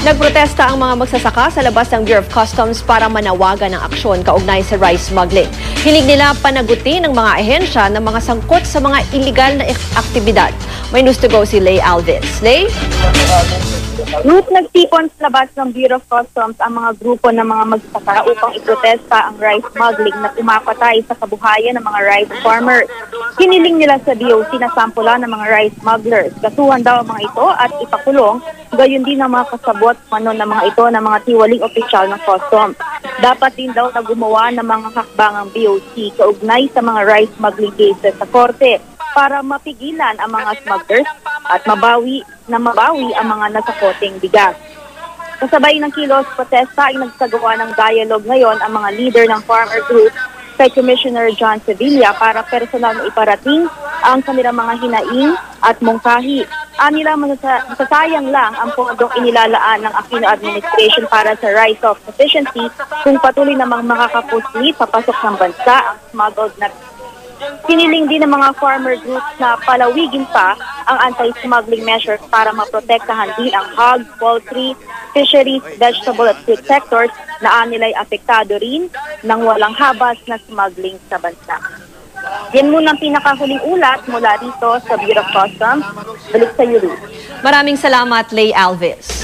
Nagprotesta ang mga magsasaka sa labas ng Bureau of Customs para manawagan ng aksyon kaugnay sa rice smuggling. Hilig nila panagutin ng mga ahensya ng mga sangkot sa mga iligal na aktibidad. May news to go si Lay Alves. Lay? Ruth, nagtipon sa labas ng Bureau of Customs ang mga grupo ng mga magsasaka upang iprotesta ang rice smuggling na pumapatay sa kabuhayan ng mga rice farmers. Hiniling nila sa DOC na sampula ng mga rice smugglers. Kasuhan daw ang mga ito at ipakulong, gayon din ang mga kasabot manon ng mga ito ng mga tiwaling opisyal ng customs. Dapat din daw na gumawa ng mga hakbangang BOC kaugnay sa mga rice smuggling cases sa korte para mapigilan ang mga smugglers at mabawi ang mga nasakoteng bigas. Kasabay ng kilos protesta ay nagsagawa ng dialogue ngayon ang mga leader ng farmer group kay Commissioner John Sevilla para personal na iparating ang kanilang mga hinaing at mungkahi. Anila masasayang lang ang pondong inilalaan ng Aquino administration para sa rice self-sufficiency kung patuloy namang makakapuslit sa pasok ng bansa ang smuggled na. Hiniling din ng mga farmer groups na palawigin pa ang anti-smuggling measures para maprotektahan din ang hog, poultry, fisheries, vegetable at fruit sectors na anilay apektado rin ng walang habas na smuggling sa bansa. Yan muna ang pinakahuling ulat mula rito sa Bureau of Customs. Balik sa iyo, Ruth. Maraming salamat, Lay Alves.